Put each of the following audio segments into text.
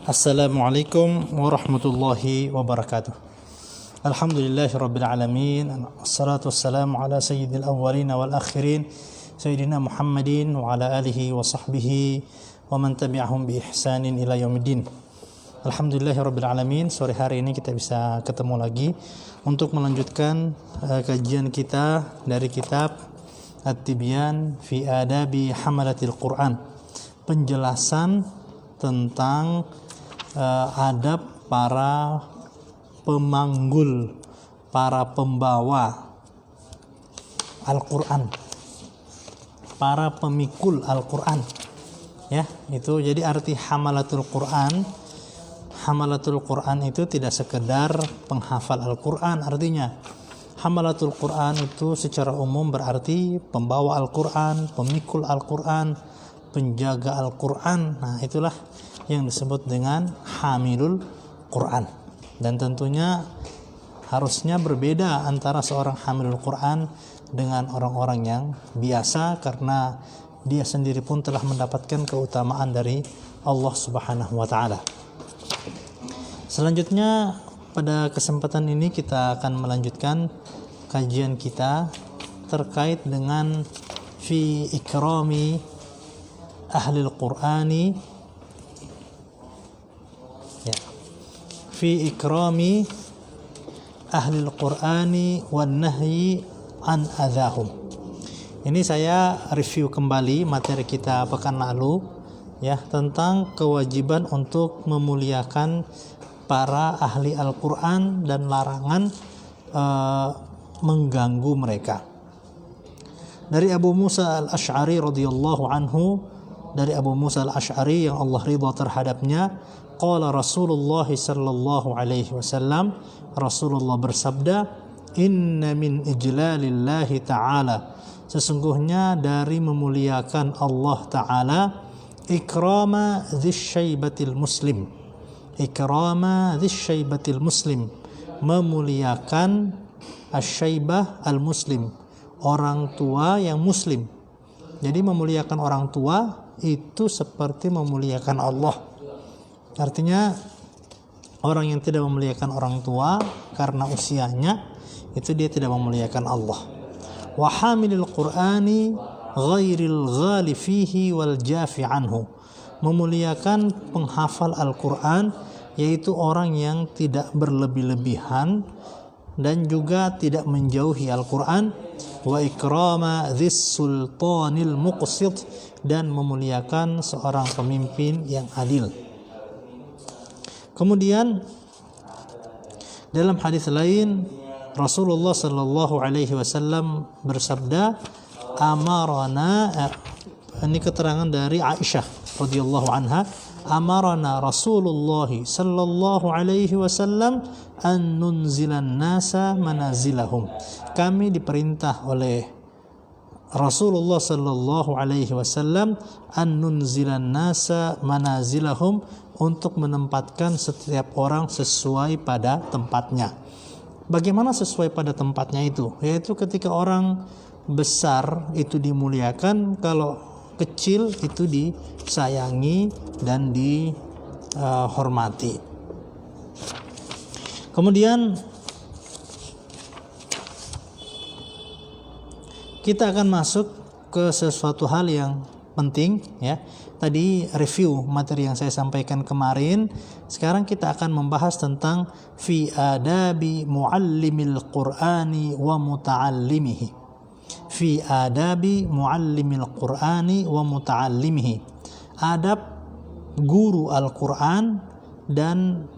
Assalamualaikum warahmatullahi wabarakatuh. Alhamdulillahi rabbil alamin. Assalatu wassalamu ala sayyidil awwalin wal akhirin sayyidina Muhammadin wa ala alihi wa sahbihi wa man tabi'ahum bi ihsanin ila yaumiddin. Alhamdulillahi rabbil alamin. Sore hari ini kita bisa ketemu lagi untuk melanjutkan kajian kita dari kitab At-Tibyan fi Adabi Hamalatil Quran. Penjelasan tentang adab para pemanggul, para pembawa Al-Quran, para pemikul Al-Quran. Ya, itu jadi arti hamalatul Quran. Hamalatul Quran itu tidak sekedar penghafal Al-Quran. Artinya hamalatul Quran itu secara umum berarti pembawa Al-Quran, pemikul Al-Quran, penjaga Al-Quran. Nah, itulah yang disebut dengan hamilul Quran. Dan tentunya harusnya berbeda antara seorang hamilul Quran dengan orang-orang yang biasa, karena dia sendiri pun telah mendapatkan keutamaan dari Allah Subhanahu wa taala. Selanjutnya pada kesempatan ini kita akan melanjutkan kajian kita terkait dengan fi ikrami ahlil Qur'ani, ya, fi ikrami ahlil Qur'ani wan nahyi an adzahum. Ini saya review kembali materi kita pekan lalu, ya, tentang kewajiban untuk memuliakan para ahli Al-Quran dan larangan mengganggu mereka. Dari Abu Musa al-Ash'ari radhiyallahu anhu, dari Abu Musa al-Ash'ari yang Allah ridha terhadapnya, qala Rasulullah sallallahu alaihi wasallam, Rasulullah bersabda, inna min ijlalillahi ta'ala, sesungguhnya dari memuliakan Allah ta'ala, ikrama dzisyaibatil muslim, ikrama dzisyaibatil muslim, memuliakan asyaibah al-muslim, orang tua yang muslim. Jadi memuliakan orang tua itu seperti memuliakan Allah. Artinya orang yang tidak memuliakan orang tua karena usianya, itu dia tidak memuliakan Allah. Wa hamilil Qur'ani ghairil ghali fihi wal jafi anhu, memuliakan penghafal Al-Quran, yaitu orang yang tidak berlebih-lebihan dan juga tidak menjauhi Al-Quran. Wa ikrama dzis sultanil muqsit, dan memuliakan seorang pemimpin yang adil. Kemudian dalam hadis lain Rasulullah sallallahu alaihi wasallam bersabda, amarana, ini keterangan dari Aisyah radhiyallahu anha, amarana Rasulullah sallallahu alaihi wasallam an nunzilan nasa manazilahum, kami diperintah oleh Rasulullah sallallahu alaihi wasallam an nunzilan nasa manazilahum, untuk menempatkan setiap orang sesuai pada tempatnya. Bagaimana sesuai pada tempatnya itu? Yaitu ketika orang besar itu dimuliakan, kalau kecil itu disayangi dan dihormati. Kemudian kita akan masuk ke sesuatu hal yang penting, ya. Tadi review materi yang saya sampaikan kemarin. Sekarang kita akan membahas tentang fi adabi muallimil Qur'ani wa muta'allimihi. Fi adabi muallimil Qur'ani wa muta'allimihi, adab guru Al-Quran dan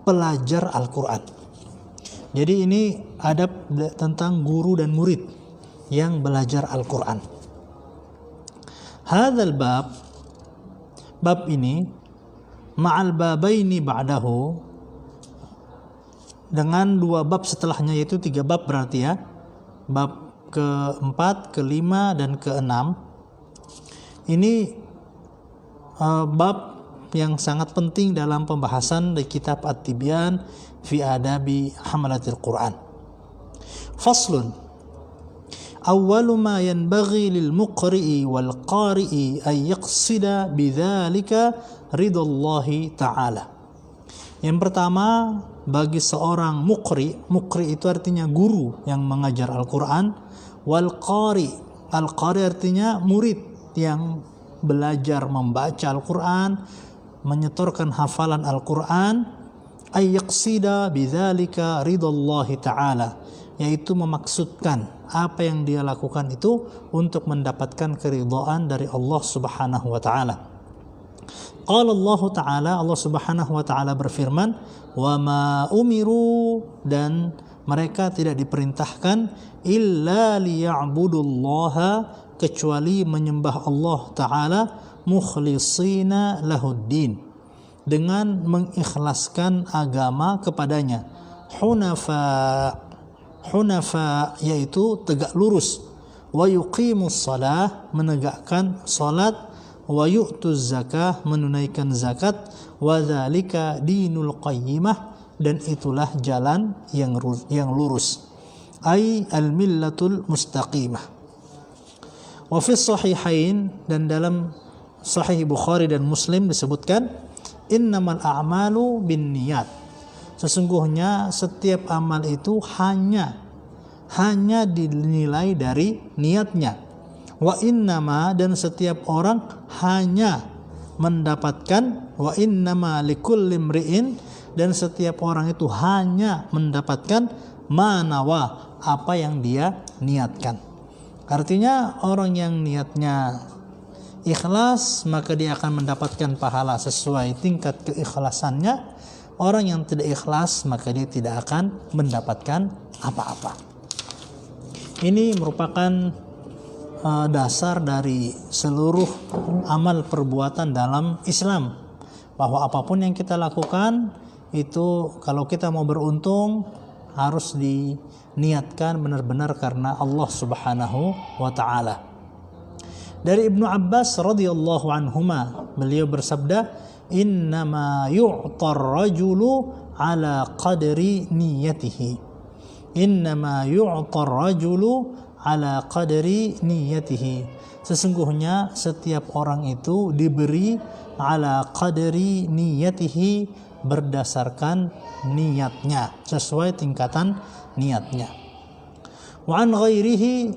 pelajar Al-Quran. Jadi ini adab tentang guru dan murid yang belajar Al-Quran. Hadzal bab, bab ini ma'al babaini ba'dahu, dengan dua bab setelahnya, yaitu 3 bab berarti, ya. Bab ke-4, ke-5 dan ke-6. Ini bab yang sangat penting dalam pembahasan di kitab At-Tibyan fi Adabi Hamalatil Quran. Faslun, Awwalu ma yanbaghi lil muqri'i wal qari'i ay yaqsida bidzalika ridallahi ta'ala. Yang pertama, bagi seorang muqri itu artinya guru yang mengajar Al-Qur'an, wal qari, al-qari artinya murid yang belajar membaca Al-Qur'an, menyetorkan hafalan Al-Qur'an, ay yaqsida bidzalika ridallahi ta'ala, yaitu memaksudkan apa yang dia lakukan itu untuk mendapatkan keridhaan dari Allah Subhanahu wa taala. Qala Allah Ta'ala, Allah Subhanahu wa taala berfirman, "Wa ma umiru," dan mereka tidak diperintahkan illa liya'budullaha, kecuali menyembah Allah Ta'ala mukhlishina lahuddin, dengan mengikhlaskan agama kepadanya. Hunafa yaitu tegak lurus, wa yuqimus shalah, menegakkan salat, wa yu'tuz zakah, menunaikan zakat, wa dzalika dinul qayyimah, dan itulah jalan yang lurus, ay al-millatul mustaqimah. Wa fi sahihain, dan dalam Sahih Bukhari dan Muslim disebutkan, innamal a'malu binniyat, sesungguhnya setiap amal itu hanya dinilai dari niatnya. Wa innama, dan setiap orang hanya mendapatkan, wa innama likulli imri'in, dan setiap orang itu hanya mendapatkan manawa, apa yang dia niatkan. Artinya orang yang niatnya ikhlas, maka dia akan mendapatkan pahala sesuai tingkat keikhlasannya. Orang yang tidak ikhlas, maka dia tidak akan mendapatkan apa-apa. Ini merupakan dasar dari seluruh amal perbuatan dalam Islam, bahwa apapun yang kita lakukan itu, kalau kita mau beruntung, harus diniatkan benar-benar karena Allah Subhanahu wa ta'ala. Dari Ibnu Abbas radhiyallahu anhuma, beliau bersabda, innama yu'tar rajulu ala qadri niyatihi. Innama yu'tar rajulu ala qadri niyatihi, sesungguhnya setiap orang itu diberi ala qadri niyatihi, berdasarkan niatnya, sesuai tingkatan niatnya. Wa an ghairihi,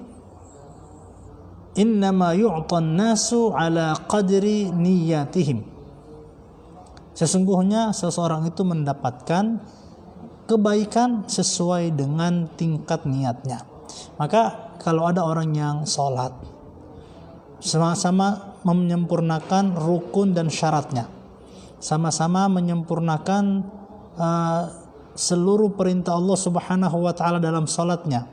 innama yu'tan nasu ala qadri niyatihim, sesungguhnya seseorang itu mendapatkan kebaikan sesuai dengan tingkat niatnya. Maka kalau ada orang yang sholat, sama-sama menyempurnakan rukun dan syaratnya, sama-sama menyempurnakan seluruh perintah Allah Subhanahu wa ta'ala dalam sholatnya,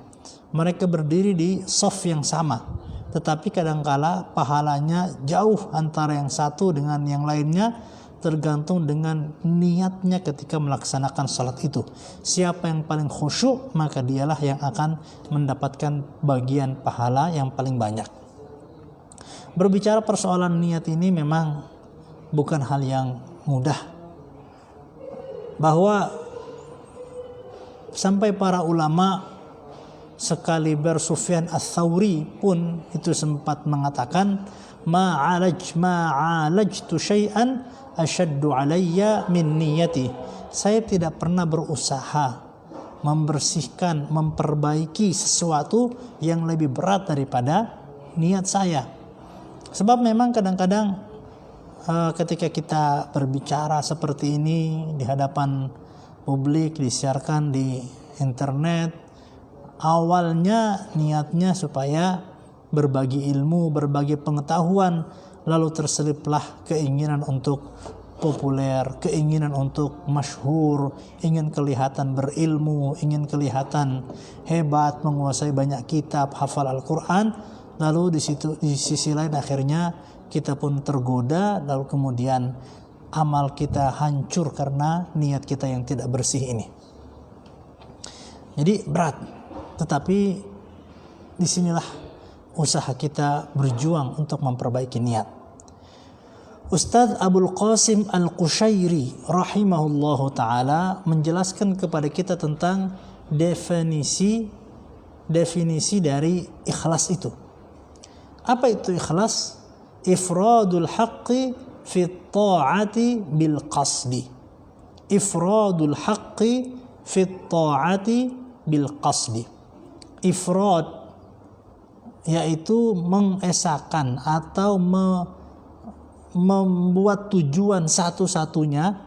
mereka berdiri di shaf yang sama, tetapi kadangkala pahalanya jauh antara yang satu dengan yang lainnya, tergantung dengan niatnya ketika melaksanakan salat itu. Siapa yang paling khusyuk, maka dialah yang akan mendapatkan bagian pahala yang paling banyak. Berbicara persoalan niat ini memang bukan hal yang mudah, bahwa sampai para ulama sekaliber Sufyan Ats-Tsauri pun itu sempat mengatakan, ma'alajtu syai'an asyaddu alayya min niyati, saya tidak pernah berusaha membersihkan, memperbaiki sesuatu yang lebih berat daripada niat saya. Sebab memang kadang-kadang ketika kita berbicara seperti ini di hadapan publik, disiarkan di internet, awalnya niatnya supaya berbagi ilmu, berbagi pengetahuan, lalu terseliplah keinginan untuk populer, keinginan untuk masyhur, ingin kelihatan berilmu, ingin kelihatan hebat, menguasai banyak kitab, hafal Al-Quran. Lalu di sisi lain akhirnya kita pun tergoda, lalu kemudian amal kita hancur karena niat kita yang tidak bersih ini. Jadi berat, tetapi disinilah usaha kita berjuang untuk memperbaiki niat. Ustadz Abul Qasim Al-Qushairi rahimahullahu ta'ala menjelaskan kepada kita tentang definisi definisi dari ikhlas itu. Apa itu ikhlas? Ifradul haqqi fi ta'ati bil qasdi. Ifradul haqqi fi ta'ati bil qasdi. Ifrad yaitu mengesahkan atau membuat tujuan satu-satunya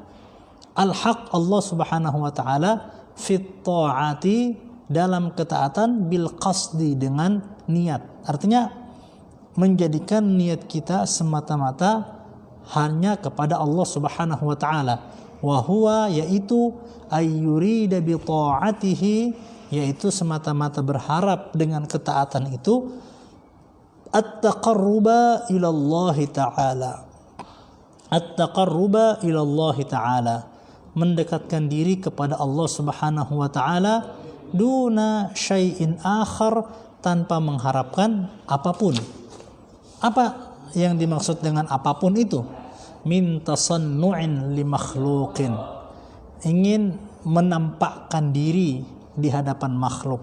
al-haq Allah Subhanahu wa taala fit ta'ati dalam ketaatan bil qasdi dengan niat. Artinya menjadikan niat kita semata-mata hanya kepada Allah Subhanahu wa taala. Wa huwa yaitu ayyurida bi ta'atihi, yaitu semata-mata berharap dengan ketaatan itu at-taqarruba ila Allah taala. At-taqarruba ila Allah taala, mendekatkan diri kepada Allah Subhanahu wa taala duna syai'in akhar, tanpa mengharapkan apapun. Apa yang dimaksud dengan apapun itu? Min tasannu'in li makhluqin, ingin menampakkan diri di hadapan makhluk.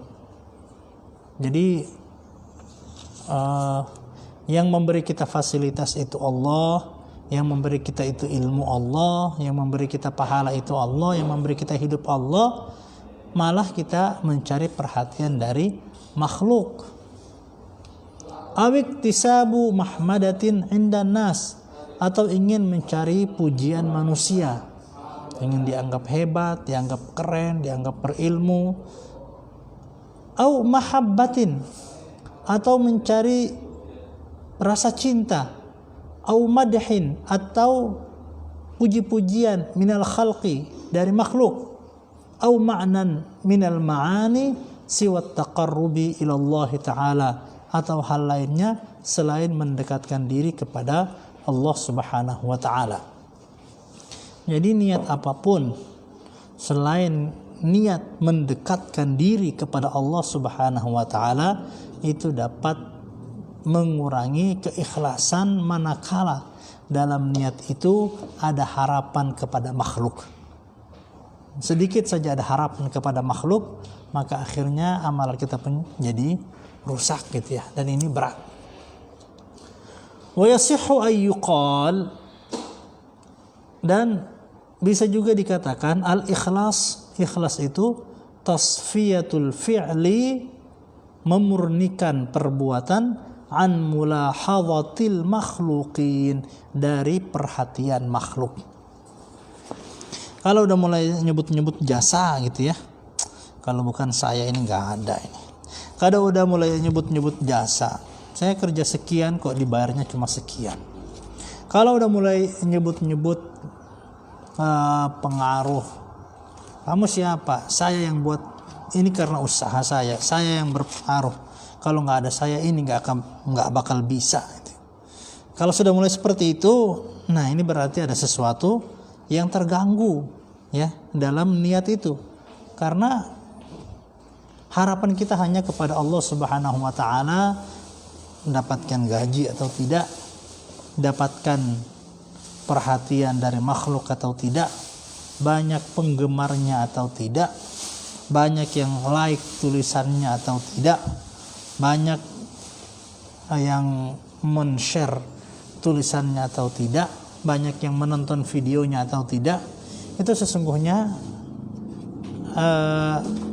Jadi yang memberi kita fasilitas itu Allah, yang memberi kita itu ilmu Allah, yang memberi kita pahala itu Allah, yang memberi kita hidup Allah, malah kita mencari perhatian dari makhluk. Awiktisabu mahmadatin indan nas, atau ingin mencari pujian manusia, ingin dianggap hebat, dianggap keren, dianggap berilmu. Au mahabbatin, atau mencari rasa cinta. Au madhin, atau puji-pujian minal khalqi, dari makhluk. Au ma'nan minal ma'ani siwat taqarrubi ilallah ta'ala, atau hal lainnya selain mendekatkan diri kepada Allah Subhanahu wa ta'ala. Jadi niat apapun selain niat mendekatkan diri kepada Allah Subhanahu wa ta'ala itu dapat mengurangi keikhlasan manakala dalam niat itu ada harapan kepada makhluk. Sedikit saja ada harapan kepada makhluk, maka akhirnya amal kita pun jadi rusak gitu ya, dan ini berat. Wa yasihhu ayyuqal, dan bisa juga dikatakan al-ikhlas, ikhlas itu tasfiyatul fi'li, memurnikan perbuatan, an mulahadhatil makhluqin, dari perhatian makhluk. Kalau udah mulai nyebut-nyebut jasa gitu ya, kalau bukan saya ini nggak ada ini. Kalau udah mulai nyebut-nyebut jasa, saya kerja sekian kok dibayarnya cuma sekian. Kalau udah mulai nyebut-nyebut pengaruh, kamu siapa? Saya yang buat ini karena usaha saya yang berpengaruh. Kalau nggak ada saya ini nggak bakal bisa. Kalau sudah mulai seperti itu, nah ini berarti ada sesuatu yang terganggu ya dalam niat itu, karena harapan kita hanya kepada Allah Subhanahu wa taala, mendapatkan gaji atau tidak, dapatkan perhatian dari makhluk atau tidak, banyak penggemarnya atau tidak, banyak yang like tulisannya atau tidak, banyak yang men-share tulisannya atau tidak, banyak yang menonton videonya atau tidak, itu sesungguhnya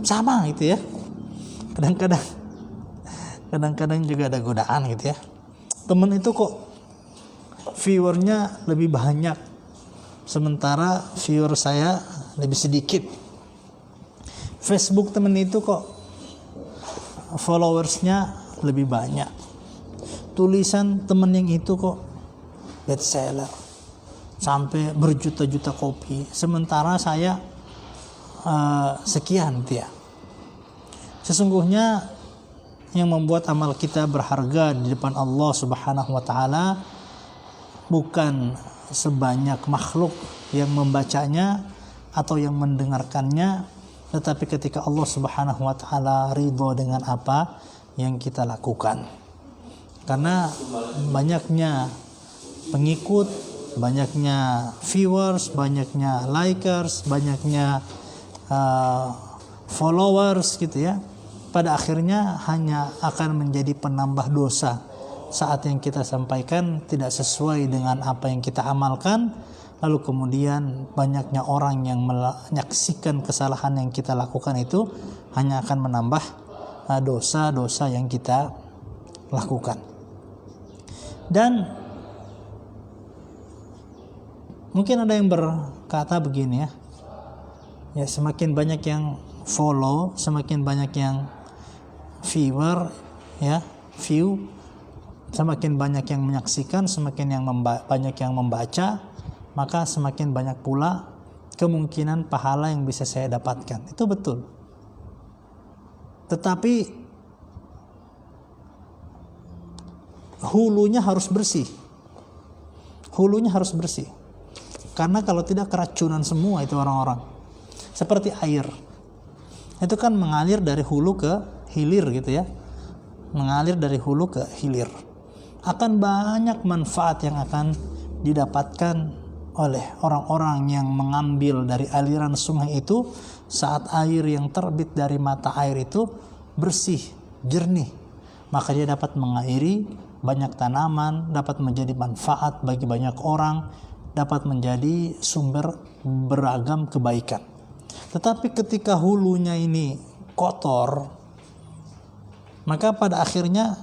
sama gitu ya. Kadang-kadang juga ada godaan gitu ya. Temen itu kok viewernya lebih banyak, sementara viewer saya lebih sedikit. Facebook temen itu kok followersnya lebih banyak. Tulisan temen yang itu kok bestseller, sampai berjuta-juta kopi, sementara saya sekian dia. Sesungguhnya yang membuat amal kita berharga di depan Allah Subhanahu wa taala bukan sebanyak makhluk yang membacanya atau yang mendengarkannya, tetapi ketika Allah Subhanahu wa taala ridho dengan apa yang kita lakukan. Karena banyaknya pengikut, banyaknya viewers, banyaknya likers, banyaknya followers gitu ya, pada akhirnya hanya akan menjadi penambah dosa saat yang kita sampaikan tidak sesuai dengan apa yang kita amalkan, lalu kemudian banyaknya orang yang menyaksikan kesalahan yang kita lakukan itu hanya akan menambah dosa-dosa yang kita lakukan. Dan mungkin ada yang berkata begini ya, semakin banyak yang follow, semakin banyak yang viewer, ya, view, semakin banyak yang menyaksikan, semakin banyak yang membaca, maka semakin banyak pula kemungkinan pahala yang bisa saya dapatkan. Itu betul. Tetapi hulunya harus bersih. Hulunya harus bersih. Karena kalau tidak keracunan semua itu orang-orang. Seperti air. Itu kan mengalir dari hulu ke hilir gitu ya. Mengalir dari hulu ke hilir. Akan banyak manfaat yang akan didapatkan oleh orang-orang yang mengambil dari aliran sungai itu saat air yang terbit dari mata air itu bersih, jernih. Maka dia dapat mengairi banyak tanaman, dapat menjadi manfaat bagi banyak orang, dapat menjadi sumber beragam kebaikan. Tetapi ketika hulunya ini kotor, maka pada akhirnya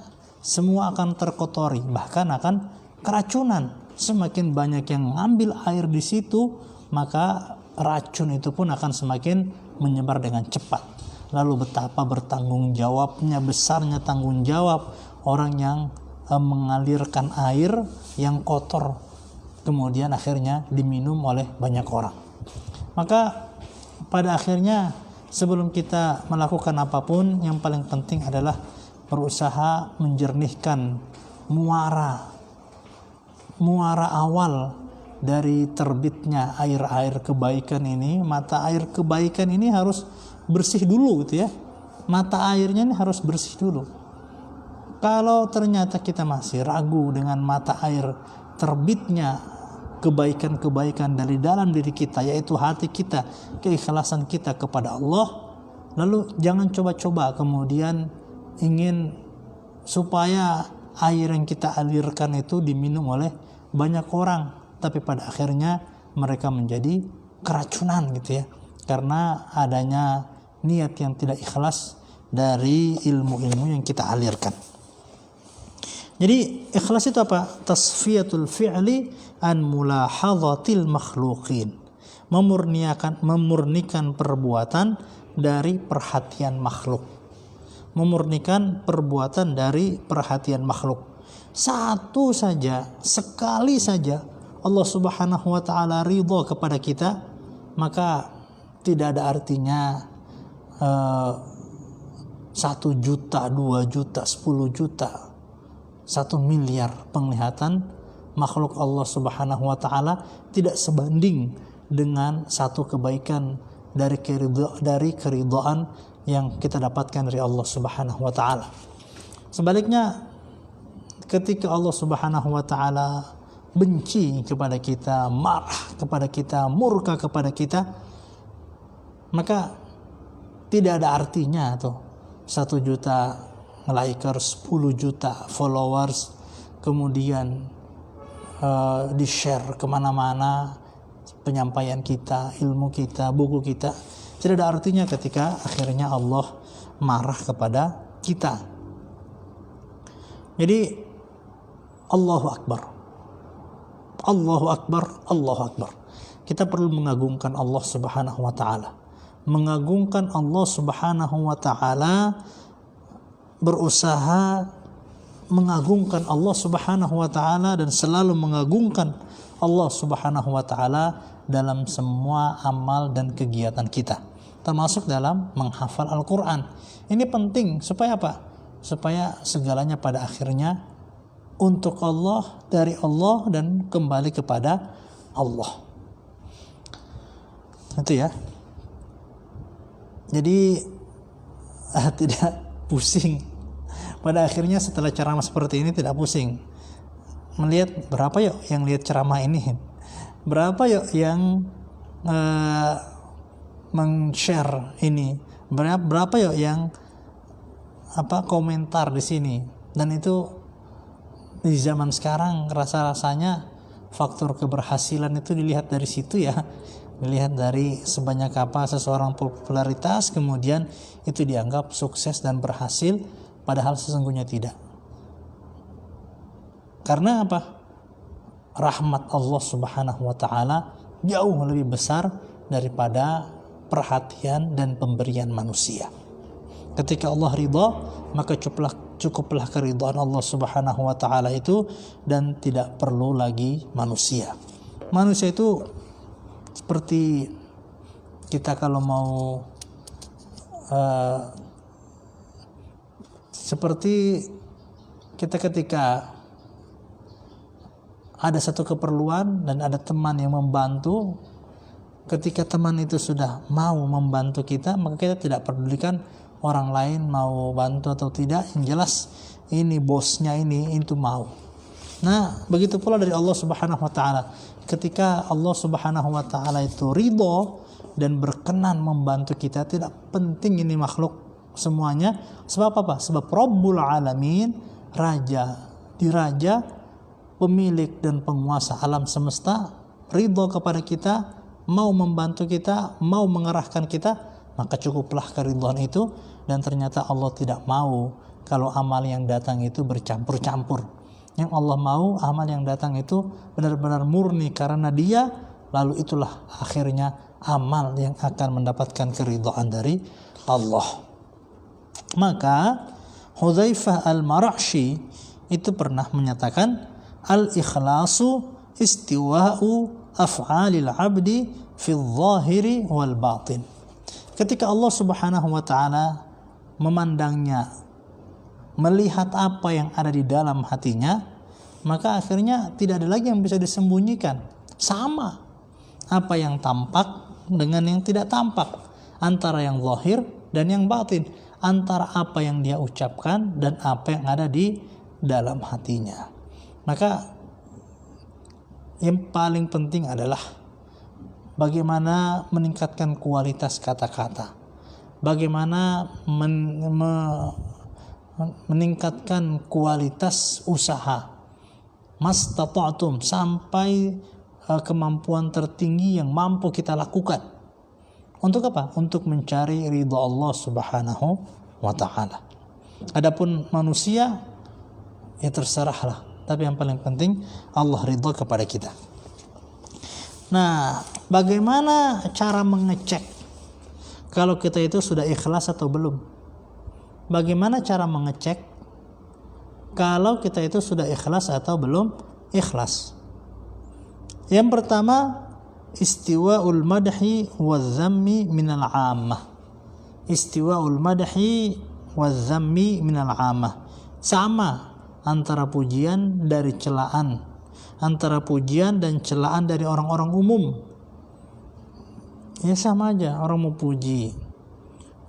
semua akan terkotori, bahkan akan keracunan. Semakin banyak yang mengambil air di situ, maka racun itu pun akan semakin menyebar dengan cepat. Lalu betapa bertanggung jawabnya, besarnya tanggung jawab orang yang mengalirkan air yang kotor, kemudian akhirnya diminum oleh banyak orang. Maka pada akhirnya sebelum kita melakukan apapun, yang paling penting adalah berusaha menjernihkan muara awal dari terbitnya air-air kebaikan ini. Mata air kebaikan ini harus bersih dulu gitu ya. Mata airnya ini harus bersih dulu. Kalau ternyata kita masih ragu dengan mata air terbitnya kebaikan-kebaikan dari dalam diri kita, yaitu hati kita, keikhlasan kita kepada Allah, lalu jangan coba-coba kemudian ingin supaya air yang kita alirkan itu diminum oleh banyak orang, tapi pada akhirnya mereka menjadi keracunan gitu ya, karena adanya niat yang tidak ikhlas dari ilmu-ilmu yang kita alirkan. Jadi ikhlas itu apa? Tasfiyatul fi'li an mulahadhatil makhluqin. Memurnikan perbuatan dari perhatian makhluk. Memurnikan perbuatan dari perhatian makhluk. Satu saja, sekali saja Allah Subhanahu wa taala ridha kepada kita, maka tidak ada artinya 1 juta, 2 juta, 10 juta, 1 miliar penglihatan makhluk Allah Subhanahu wa taala tidak sebanding dengan satu kebaikan dari keridhaan yang kita dapatkan dari Allah Subhanahu wa taala. Sebaliknya, ketika Allah Subhanahu wa taala benci kepada kita, marah kepada kita, murka kepada kita, maka tidak ada artinya tuh 1 juta likers, 10 juta followers, kemudian di-share kemana-mana penyampaian kita, ilmu kita, buku kita. Tidak ada artinya ketika akhirnya Allah marah kepada kita. Jadi Allahu Akbar, Allahu Akbar, Allahu Akbar. Kita perlu mengagungkan Allah Subhanahu wa taala. Mengagungkan Allah Subhanahu wa taala, berusaha mengagungkan Allah Subhanahu wa taala dan selalu mengagungkan Allah Subhanahu wa taala dalam semua amal dan kegiatan kita, termasuk dalam menghafal Al-Qur'an. Ini penting supaya apa? Supaya segalanya pada akhirnya untuk Allah, dari Allah, dan kembali kepada Allah. Itu ya. Jadi tidak pusing. Pada akhirnya setelah ceramah seperti ini tidak pusing. Melihat berapa yuk yang lihat ceramah ini? Berapa yuk yang meng-share ini? Berapa yuk yang komentar di sini, dan itu di zaman sekarang rasa-rasanya faktor keberhasilan itu dilihat dari situ ya, dilihat dari sebanyak apa seseorang popularitas, kemudian itu dianggap sukses dan berhasil, padahal sesungguhnya tidak. Karena apa? Rahmat Allah Subhanahu wa taala jauh lebih besar daripada perhatian dan pemberian manusia. Ketika Allah ridha, maka cukuplah keridhaan Allah Subhanahu wa taala itu, dan tidak perlu lagi manusia. Manusia itu seperti kita kalau mau seperti kita ketika ada satu keperluan dan ada teman yang membantu, ketika teman itu sudah mau membantu kita, maka kita tidak pedulikan orang lain mau bantu atau tidak, yang jelas ini bosnya ini itu mau. Nah, begitu pula dari Allah Subhanahu wa taala. Ketika Allah Subhanahu wa taala itu ridho dan berkenan membantu kita, tidak penting ini makhluk semuanya. Sebab apa? Sebab Rabbul Alamin, Diraja, pemilik dan penguasa alam semesta, ridho kepada kita, mau membantu kita, mau mengerahkan kita, maka cukuplah keridhaan itu. Dan ternyata Allah tidak mau kalau amal yang datang itu bercampur-campur. Yang Allah mau amal yang datang itu benar-benar murni karena Dia, lalu itulah akhirnya amal yang akan mendapatkan keridhaan dari Allah. Maka Hudzaifah al-Mar'ashi itu pernah menyatakan, al-ikhlasu istiwa'u af'alil 'abdi fil zahiri wal batin. Ketika Allah Subhanahu wa taala memandangnya, melihat apa yang ada di dalam hatinya, maka akhirnya tidak ada lagi yang bisa disembunyikan. Sama apa yang tampak dengan yang tidak tampak, antara yang zahir dan yang batin, antara apa yang dia ucapkan dan apa yang ada di dalam hatinya. Maka yang paling penting adalah bagaimana meningkatkan kualitas kata-kata, bagaimana meningkatkan kualitas usaha, mastata'tum, sampai kemampuan tertinggi yang mampu kita lakukan. Untuk apa? Untuk mencari ridha Allah Subhanahu wa ta'ala. Adapun manusia, ya terserahlah, tapi yang paling penting Allah ridha kepada kita. Nah, bagaimana cara mengecek kalau kita itu sudah ikhlas atau belum? Bagaimana cara mengecek kalau kita itu sudah ikhlas atau belum ikhlas? Yang pertama, istiwa'ul madhi waz-zammi minal 'ammah. Istiwa'ul madhi waz-zammi minal 'ammah. Sama antara pujian dari celaan, antara pujian dan celaan dari orang-orang umum. Ya sama aja, orang mau puji,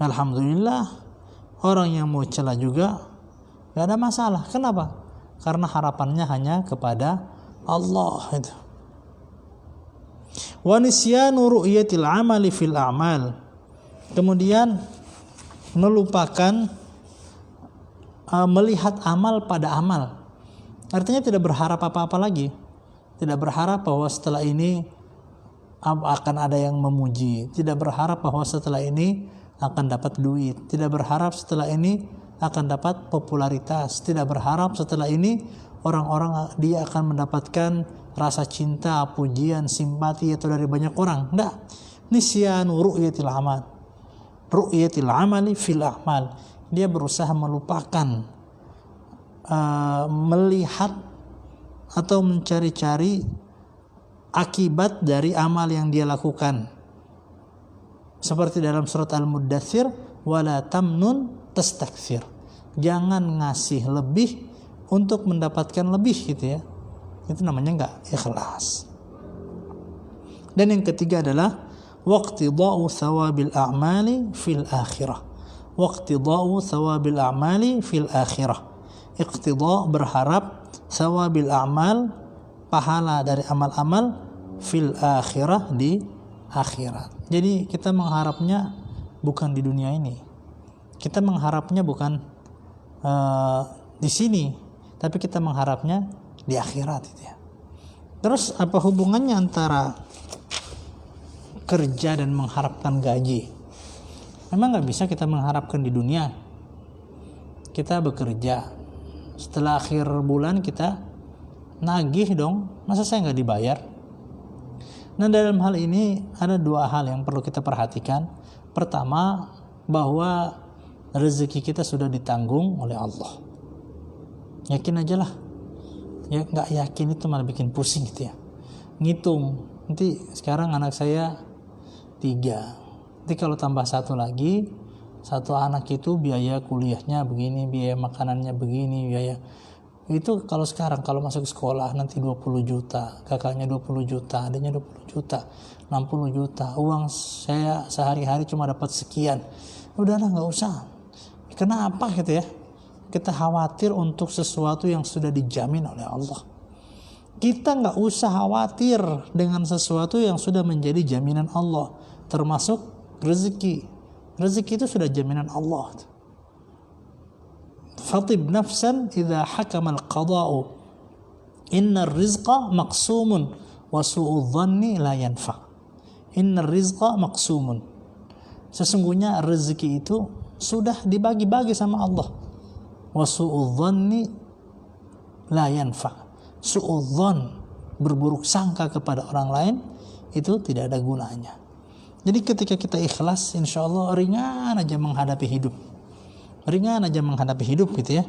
alhamdulillah. Orang yang mau cela juga gak ada masalah. Kenapa? Karena harapannya hanya kepada Allah itu. Wa nisyanu ru'yatil amali fil a'mal. Kemudian melupakan melihat amal pada amal. Artinya tidak berharap apa-apa lagi. Tidak berharap bahwa setelah ini akan ada yang memuji. Tidak berharap bahwa setelah ini akan dapat duit. Tidak berharap setelah ini akan dapat popularitas. Tidak berharap setelah ini orang-orang dia akan mendapatkan rasa cinta, pujian, simpati atau dari banyak orang. Enggak. Nisyanu ru'yatil amal. Ru'yatil amali fil a'mal. Dia berusaha melupakan melihat atau mencari-cari akibat dari amal yang dia lakukan. Seperti dalam surat Al-Muddatsir, wala tamnun tastakthir. Jangan ngasih lebih untuk mendapatkan lebih gitu ya. Itu namanya enggak ikhlas. Dan yang ketiga adalah waqtida'u thawabil a'mali fil akhirah. Waqtida'u thawabil a'mali fil akhirah. Iqtida' berharap, thawabil a'mal pahala dari amal-amal, fil akhirah di akhirat. Jadi kita mengharapnya bukan di dunia ini. Kita mengharapnya bukan di sini, tapi kita mengharapnya di akhirat gitu ya. Terus apa hubungannya antara kerja dan mengharapkan gaji? Memang nggak bisa kita mengharapkan di dunia. Kita bekerja, setelah akhir bulan kita nagih dong, masa saya nggak dibayar? Nah, dalam hal ini ada dua hal yang perlu kita perhatikan. Pertama, bahwa rezeki kita sudah ditanggung oleh Allah. Yakin aja lah. Ya, nggak yakin itu malah bikin pusing gitu ya. Ngitung, nanti sekarang anak saya 3. Nanti kalau tambah 1 lagi, 1 anak itu biaya kuliahnya begini, biaya makanannya begini, biaya itu kalau sekarang kalau masuk sekolah nanti 20 juta, kakaknya 20 juta, adanya 20 juta, 60 juta. Uang saya sehari-hari cuma dapat sekian. Udahlah, nggak usah. Kenapa gitu ya? Kita khawatir untuk sesuatu yang sudah dijamin oleh Allah. Kita nggak usah khawatir dengan sesuatu yang sudah menjadi jaminan Allah, termasuk rezeki. Rezeki itu sudah jaminan Allah. Fatib nafsan idza hakama al-qada'u innar rizqa maqsumun wa su'udh dhanni la yanfa. Innar rizqa maqsumun. Sesungguhnya rezeki itu sudah dibagi-bagi sama Allah. Wa su'udh dhanni la yanfa. Su'udh dhann, berburuk sangka kepada orang lain, itu tidak ada gunanya. Jadi ketika kita ikhlas, insya Allah ringan aja menghadapi hidup. Ringan aja menghadapi hidup gitu ya.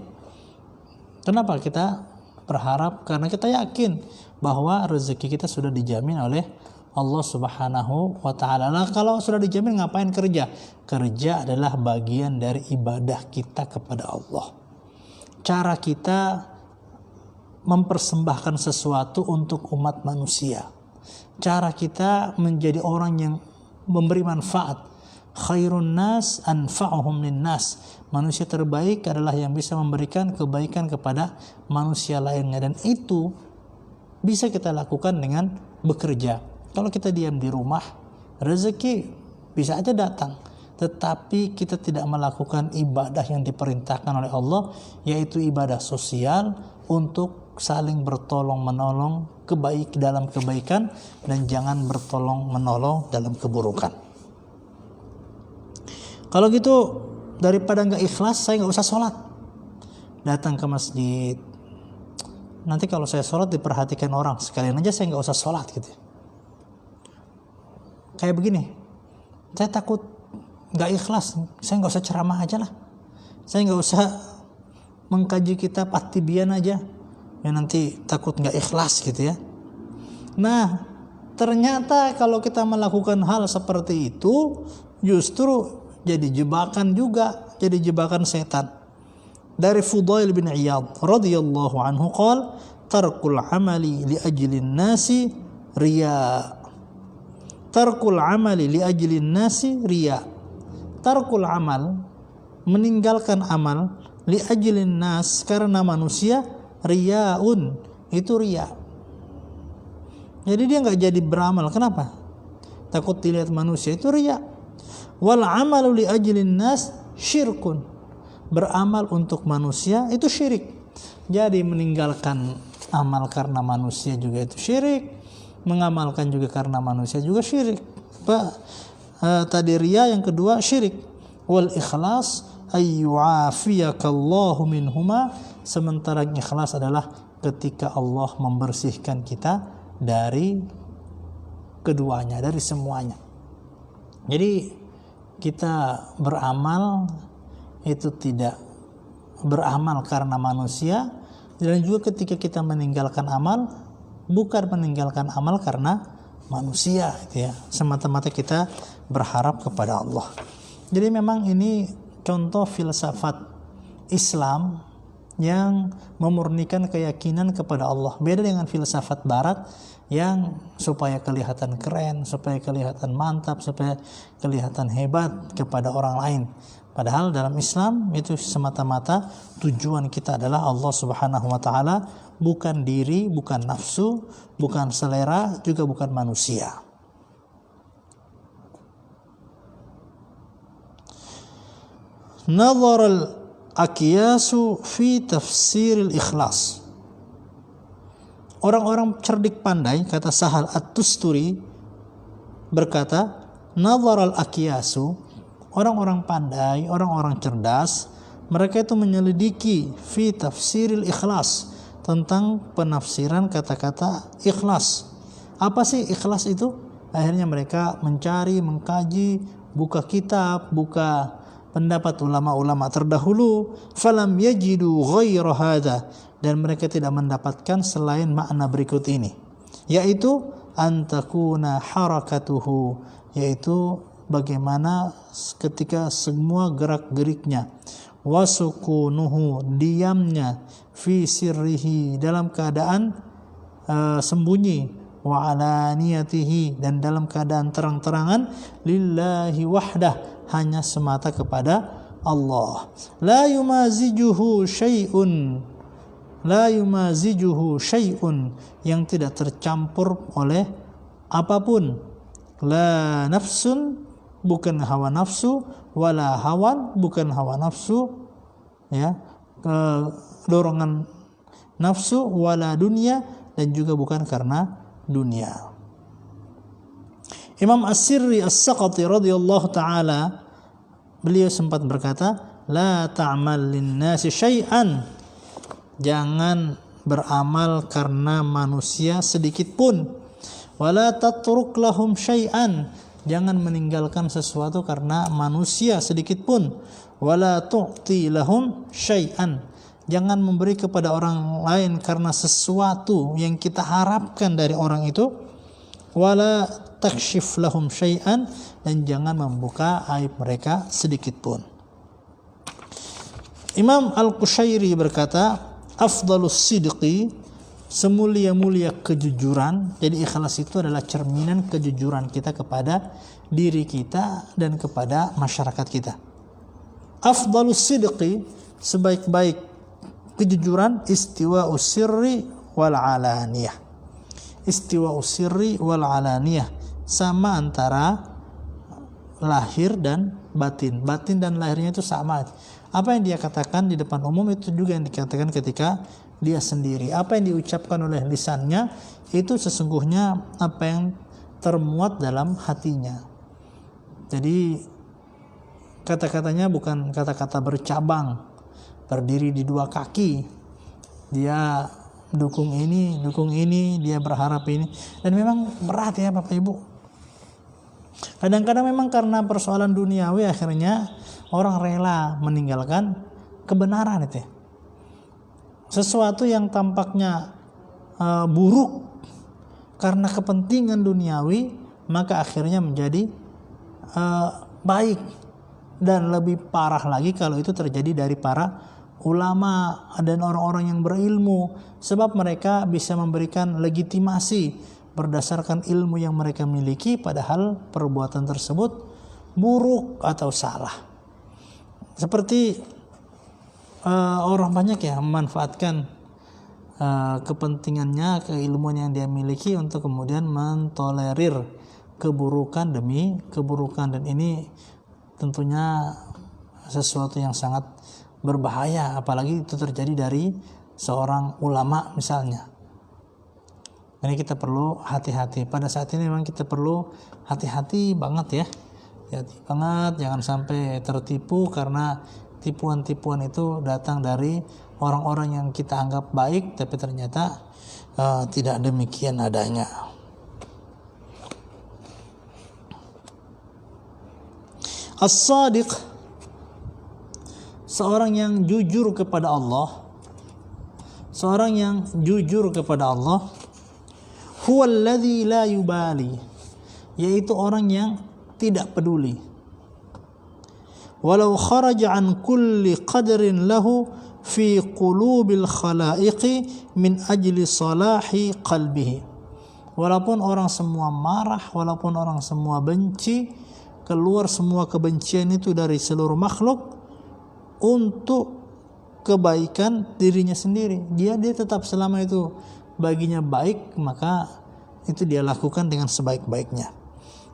Kenapa kita berharap? Karena kita yakin bahwa rezeki kita sudah dijamin oleh Allah Subhanahu wa ta'ala. Nah, kalau sudah dijamin, ngapain kerja? Kerja adalah bagian dari ibadah kita kepada Allah. Cara kita mempersembahkan sesuatu untuk umat manusia. Cara kita menjadi orang yang memberi manfaat. Khairun nas anfa'uhum linnas. Manusia terbaik adalah yang bisa memberikan kebaikan kepada manusia lainnya, dan itu bisa kita lakukan dengan bekerja. Kalau kita diam di rumah, rezeki bisa aja datang, tetapi kita tidak melakukan ibadah yang diperintahkan oleh Allah, yaitu ibadah sosial untuk saling bertolong menolong dalam kebaikan, dan jangan bertolong menolong dalam keburukan. Kalau gitu, daripada nggak ikhlas, saya nggak usah sholat, datang ke masjid. Nanti kalau saya sholat diperhatikan orang, sekalian aja saya nggak usah sholat gitu. Kayak begini, saya takut nggak ikhlas, saya nggak usah ceramah aja lah, saya nggak usah mengkaji kitab At-Tibyan aja, ya nanti takut nggak ikhlas gitu ya. Nah, ternyata kalau kita melakukan hal seperti itu, justru jadi jebakan juga, jadi jebakan setan. Dari Fudail bin Iyad radhiyallahu anhu qala, tarkul amali li ajlin nasi riya. Tarkul amali li ajlin nasi riya. Tarkul amal, meninggalkan amal, li ajlin nas, karena manusia, riyaun, itu riya. Jadi dia nggak jadi beramal. Kenapa? Takut dilihat manusia, itu riya. Wal amalu li ajlin nas syirkun. Beramal untuk manusia itu syirik. Jadi meninggalkan amal karena manusia juga itu syirik. Mengamalkan juga karena manusia juga syirik. Tadi riya, yang kedua syirik. Wal ikhlas ayyu'afiyakallahu minhuma. Sementara ikhlas adalah ketika Allah membersihkan kita dari keduanya, dari semuanya. Jadi kita beramal itu tidak beramal karena manusia, dan juga ketika kita meninggalkan amal, bukan meninggalkan amal karena manusia gitu ya. Semata-mata kita berharap kepada Allah. Jadi memang ini contoh filsafat Islam yang memurnikan keyakinan kepada Allah. Beda dengan filsafat Barat yang supaya kelihatan keren, supaya kelihatan mantap, supaya kelihatan hebat kepada orang lain. Padahal dalam Islam itu semata-mata tujuan kita adalah Allah Subhanahu wa ta'ala, bukan diri, bukan nafsu, bukan selera, juga bukan manusia. Nazar Aqyasu fi tafsiril ikhlas. Orang-orang cerdik pandai, kata Sahal At-Tusturi berkata, nazar al-aqyasu, orang-orang pandai, orang-orang cerdas, mereka itu menyelidiki fi tafsiril ikhlas, tentang penafsiran kata-kata ikhlas. Apa sih ikhlas itu? Akhirnya mereka mencari, mengkaji, buka kitab, buka pendapat ulama-ulama terdahulu. Falam yajidu ghaira hadza, dan mereka tidak mendapatkan selain makna berikut ini, yaitu antakuna harakatuhu, yaitu bagaimana ketika semua gerak-geriknya, wasukunuhu, diamnya, fi sirrihi, dalam keadaan sembunyi, wa alaniyatihi, dan dalam keadaan terang-terangan, lillahi wahdah, hanya semata kepada Allah. La yumazijuhu syai'un, yang tidak tercampur oleh apapun. La nafsun, bukan hawa nafsu, wala hawan, bukan hawa nafsu, ya, dorongan nafsu, wala dunia, dan juga bukan karena dunia. Imam As-Sirri As-Saqati radhiyallahu taala, beliau sempat berkata, la ta'mal linnasi syai'an, jangan beramal karena manusia sedikit pun. Wala tatruk lahum syai'an, jangan meninggalkan sesuatu karena manusia sedikit pun. Wala tu'ti lahum syai'an, jangan memberi kepada orang lain karena sesuatu yang kita harapkan dari orang itu. Wala takshif lahum syai'an, dan jangan membuka aib mereka sedikit pun. Imam Al-Qushairi berkata, afdalus sidqi, semulia-mulia kejujuran. Jadi ikhlas itu adalah cerminan kejujuran kita kepada diri kita dan kepada masyarakat kita. Afdalus sidqi, sebaik-baik kejujuran, istiwa'us sirri wal alaniyah. Istiwa'us sirri wal alaniyah, sama antara lahir dan batin. Batin dan lahirnya itu sama. Apa yang dia katakan di depan umum itu juga yang dikatakan ketika dia sendiri. Apa yang diucapkan oleh lisannya itu sesungguhnya apa yang termuat dalam hatinya. Jadi kata-katanya bukan kata-kata bercabang, berdiri di dua kaki. Dia dukung ini, dia berharap ini. Dan memang berat ya Bapak Ibu. Kadang-kadang memang karena persoalan duniawi akhirnya orang rela meninggalkan kebenaran itu. Sesuatu yang tampaknya buruk karena kepentingan duniawi, maka akhirnya menjadi baik. Dan lebih parah lagi kalau itu terjadi dari para ulama dan orang-orang yang berilmu, sebab mereka bisa memberikan legitimasi berdasarkan ilmu yang mereka miliki, padahal perbuatan tersebut buruk atau salah. Seperti orang banyak ya memanfaatkan kepentingannya, keilmuan yang dia miliki untuk kemudian mentolerir keburukan demi keburukan, dan ini tentunya sesuatu yang sangat berbahaya, apalagi itu terjadi dari seorang ulama misalnya. Ini kita perlu hati-hati. Pada saat ini memang kita perlu hati-hati banget ya. Hati banget, jangan sampai tertipu, karena tipuan-tipuan itu datang dari orang-orang yang kita anggap baik tapi ternyata tidak demikian adanya. As-sadiq, seorang yang jujur kepada Allah, seorang yang jujur kepada Allah, huwallazi la yubali, yaitu orang yang tidak peduli. Walau kharaja an kulli qadrin lahu fi qulubil khalaiqi min ajli salahi qalbihi. Walaupun orang semua marah, walaupun orang semua benci, keluar semua kebencian itu dari seluruh makhluk untuk kebaikan dirinya sendiri, dia tetap selama itu baginya baik, maka itu dia lakukan dengan sebaik-baiknya.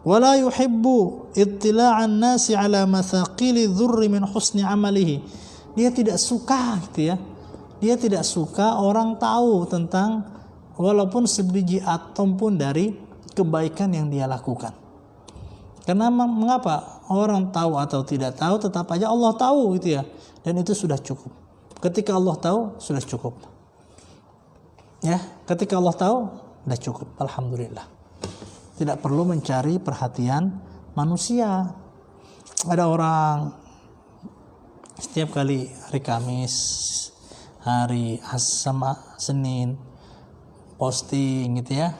Wala yuhibbu ittila'an nasi ala mathaqili dzurri min husni amalihi, dia tidak suka gitu ya. Dia tidak suka orang tahu tentang walaupun sebiji atom pun dari kebaikan yang dia lakukan. Karena mengapa? Orang tahu atau tidak tahu tetap aja Allah tahu gitu ya. Dan itu sudah cukup. Ketika Allah tahu sudah cukup. Ya, ketika Allah tahu sudah cukup. Alhamdulillah. Tidak perlu mencari perhatian manusia. Ada orang setiap kali hari Kamis, hari sama Senin posting gitu ya.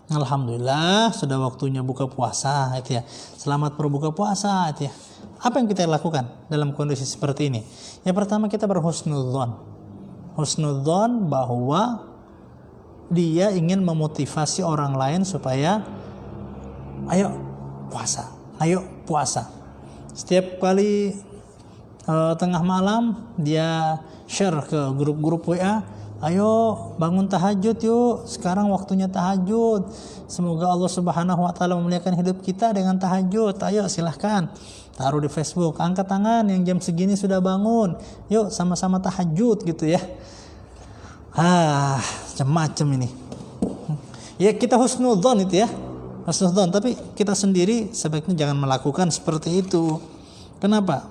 Alhamdulillah sudah waktunya buka puasa gitu ya. Selamat berbuka puasa gitu ya. Apa yang kita lakukan dalam kondisi seperti ini? Yang pertama kita berhusnudzon. Husnudzon bahwa dia ingin memotivasi orang lain supaya ayo puasa, ayo puasa. Setiap kali tengah malam dia share ke grup-grup WA, ayo bangun tahajud yuk, sekarang waktunya tahajud, semoga Allah Subhanahu wa taala memuliakan hidup kita dengan tahajud, ayo silahkan taruh di Facebook, angkat tangan yang jam segini sudah bangun, yuk sama-sama tahajud gitu ya. Macam-macam ini ya, kita husnudzon itu ya, husnudzon, tapi kita sendiri sebaiknya jangan melakukan seperti itu. Kenapa?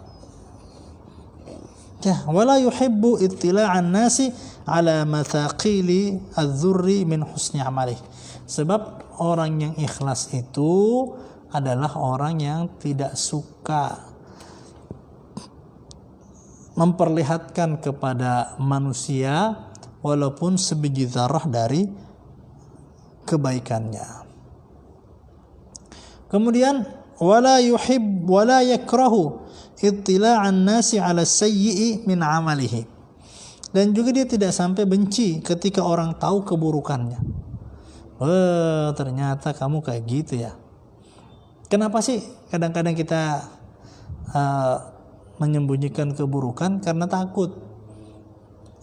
Ya, wala yuhibbu ittila'an nasi ala mathaqili adz-dzurri min husni amalih. Sebab orang yang ikhlas itu adalah orang yang tidak suka memperlihatkan kepada manusia walaupun sebiji zarah dari kebaikannya. Kemudian wala yuhib wala yakrahu ittila'an nasi 'ala sayyi'i min 'amalihi. Dan juga dia tidak sampai benci ketika orang tahu keburukannya. Ternyata kamu kayak gitu ya. Kenapa sih kadang-kadang kita menyembunyikan keburukan? Karena takut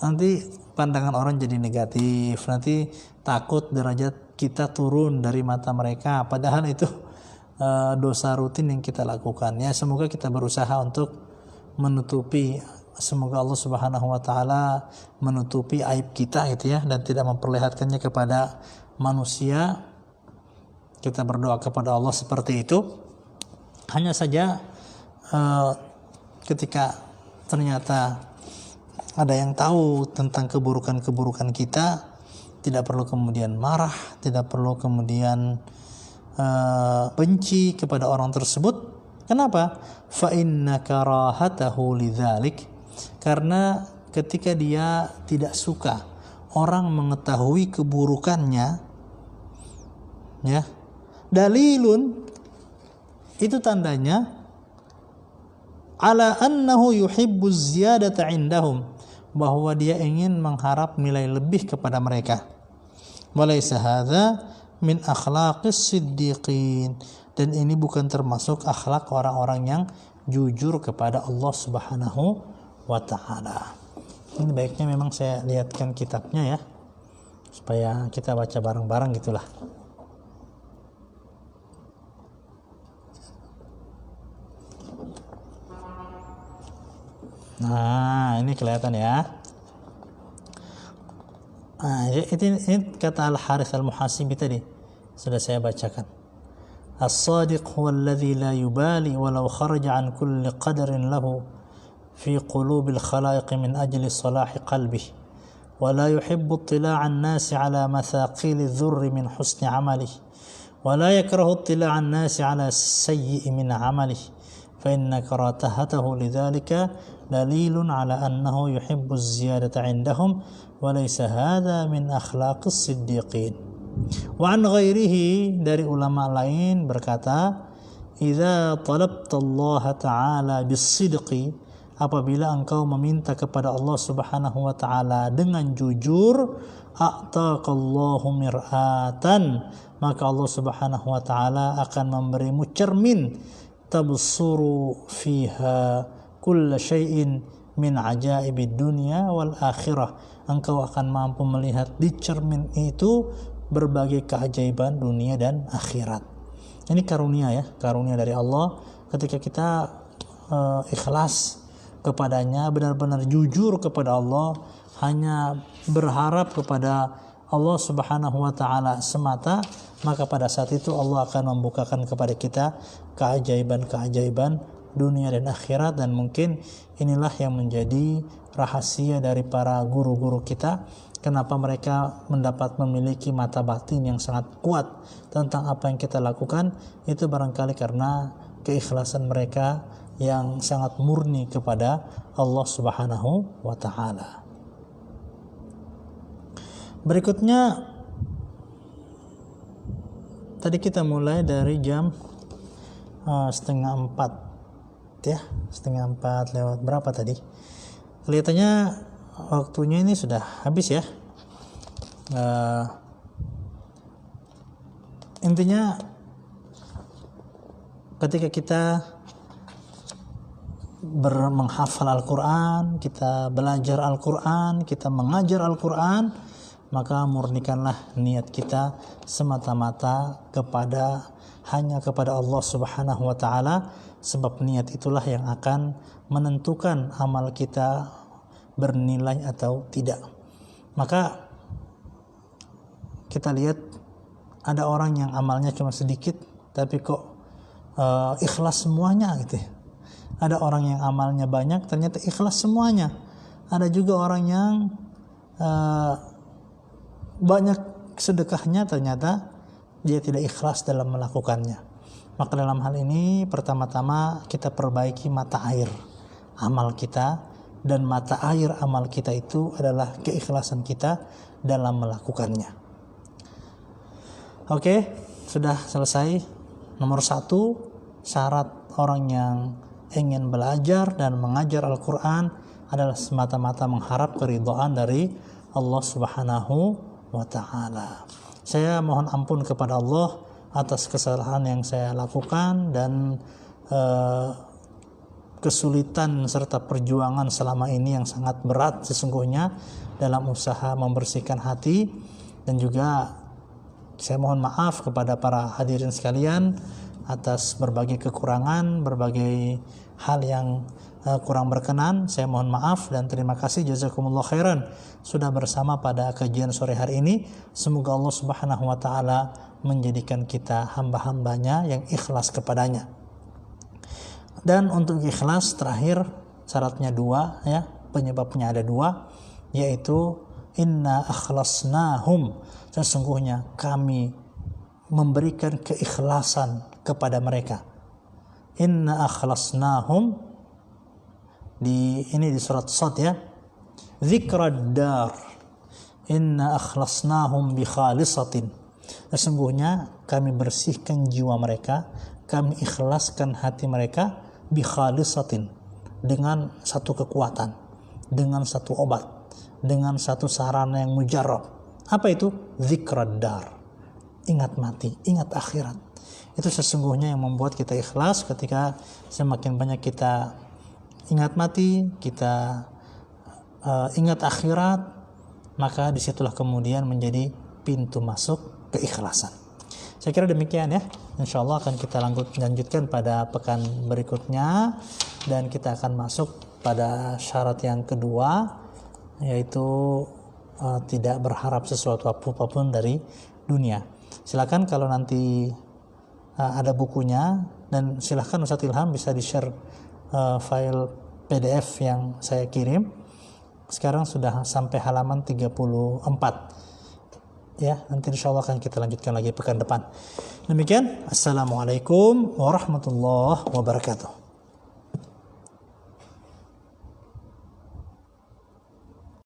nanti pandangan orang jadi negatif, nanti takut derajat kita turun dari mata mereka, padahal itu dosa rutin yang kita lakukan. Ya, semoga kita berusaha untuk menutupi, semoga Allah Subhanahu wa taala menutupi aib kita gitu ya, dan tidak memperlihatkannya kepada manusia. Kita berdoa kepada Allah seperti itu. Hanya saja ketika ternyata ada yang tahu tentang keburukan-keburukan kita, tidak perlu kemudian marah, tidak perlu kemudian benci kepada orang tersebut. Kenapa? Fa inna karahatahu lidzalik, karena ketika dia tidak suka orang mengetahui keburukannya, ya, dalilun, itu tandanya ala annahu yuhibbu ziyadata indahum, bahwa dia ingin mengharap nilai lebih kepada mereka. Walaysa hadza min akhlaqis siddiqin, dan ini bukan termasuk akhlak orang-orang yang jujur kepada Allah Subhanahu wa taala. Ini baiknya memang saya lihatkan kitabnya ya, supaya kita baca bareng-bareng gitulah. Nah, ini kelihatan ya. Nah, ini kata Al-Harith Al-Muhasibi tadi sudah saya bacakan. As-sadiq huwa alladhi la yubali walau kharaja an kulli qadarin lahu fi qulubil khalaiq min ajli salahi qalbihi wa la yuhibbu ittila'an nasi ala mathaqili dhurri min husni amalihi wa la yakrahu ittila'an nasi ala sayyi'i min amalihi fa inna karatahatahu lidzalika dalilun ala annahu yuhibbu az-ziyadata 'indahum wa laysa hadha min akhlaqis siddiqin. Wa an ghairihi, dari ulama lain berkata, idza talabta Allah ta'ala bis-sidqi, apabila engkau meminta kepada Allah Subhanahu wa taala dengan jujur, a'taqallahu mir'atan, maka Allah Subhanahu wa taala akan memberimu cermin, tabsuru fiha kulla syai'in min ajaibid dunya wal akhirah, engkau akan mampu melihat di cermin itu berbagai keajaiban dunia dan akhirat. Ini karunia ya, karunia dari Allah ketika kita ikhlas kepadanya, benar-benar jujur kepada Allah, hanya berharap kepada Allah Subhanahu wa taala semata, maka pada saat itu Allah akan membukakan kepada kita keajaiban-keajaiban dunia dan akhirat. Dan mungkin inilah yang menjadi rahasia dari para guru-guru kita, kenapa mereka memiliki mata batin yang sangat kuat tentang apa yang kita lakukan. Itu barangkali karena keikhlasan mereka yang sangat murni kepada Allah Subhanahu wa taala. Berikutnya, tadi kita mulai dari jam 3:30 ya, 3:30 lewat berapa tadi? Kelihatannya waktunya ini sudah habis ya. Intinya ketika kita menghafal Al-Quran, kita belajar Al-Quran, kita mengajar Al-Quran, maka murnikanlah niat kita semata-mata hanya kepada Allah Subhanahu wa taala, sebab niat itulah yang akan menentukan amal kita bernilai atau tidak. Maka kita lihat ada orang yang amalnya cuma sedikit tapi kok ikhlas semuanya gitu ya. Ada orang yang amalnya banyak ternyata ikhlas semuanya. Ada juga orang yang banyak sedekahnya ternyata dia tidak ikhlas dalam melakukannya. Maka dalam hal ini pertama-tama kita perbaiki mata air amal kita, dan mata air amal kita itu adalah keikhlasan kita dalam melakukannya. Oke, sudah selesai. Nomor 1, syarat orang yang ingin belajar dan mengajar Al-Quran adalah semata-mata mengharap keridhaan dari Allah Subhanahu wa ta'ala. Saya mohon ampun kepada Allah atas kesalahan yang saya lakukan dan kesulitan serta perjuangan selama ini yang sangat berat sesungguhnya dalam usaha membersihkan hati. Dan juga saya mohon maaf kepada para hadirin sekalian atas berbagai kekurangan, berbagai hal yang kurang berkenan. Saya mohon maaf dan terima kasih, jazakumullah khairan sudah bersama pada kajian sore hari ini. Semoga Allah Subhanahu wa taala menjadikan kita hamba-hambanya yang ikhlas kepadanya. Dan untuk ikhlas terakhir syaratnya 2 ya, penyebabnya ada 2, yaitu inna akhlasnahum, sesungguhnya kami memberikan keikhlasan kepada mereka. Inna akhlasnahum, ini di surat Shad ya, dzikrad dar, inna akhlasnahum bi khalisatin, sesungguhnya kami bersihkan jiwa mereka, kami ikhlaskan hati mereka bi khalisatin, dengan satu kekuatan, dengan satu obat, dengan satu sarana yang mujarrab. Apa itu? Dzikrad dar, ingat mati, ingat akhirat. Itu sesungguhnya yang membuat kita ikhlas. Ketika semakin banyak kita ingat mati, kita ingat akhirat, maka disitulah kemudian menjadi pintu masuk keikhlasan. Saya kira demikian ya. Insya Allah akan kita lanjutkan pada pekan berikutnya, dan kita akan masuk pada syarat yang kedua, yaitu tidak berharap sesuatu apapun dari dunia. Silakan kalau nanti ada bukunya, dan silakan Ustaz Ilham bisa di-share file PDF yang saya kirim. Sekarang sudah sampai halaman 34 ya, nanti insya Allah akan kita lanjutkan lagi pekan depan. Demikian, assalamualaikum warahmatullahi wabarakatuh.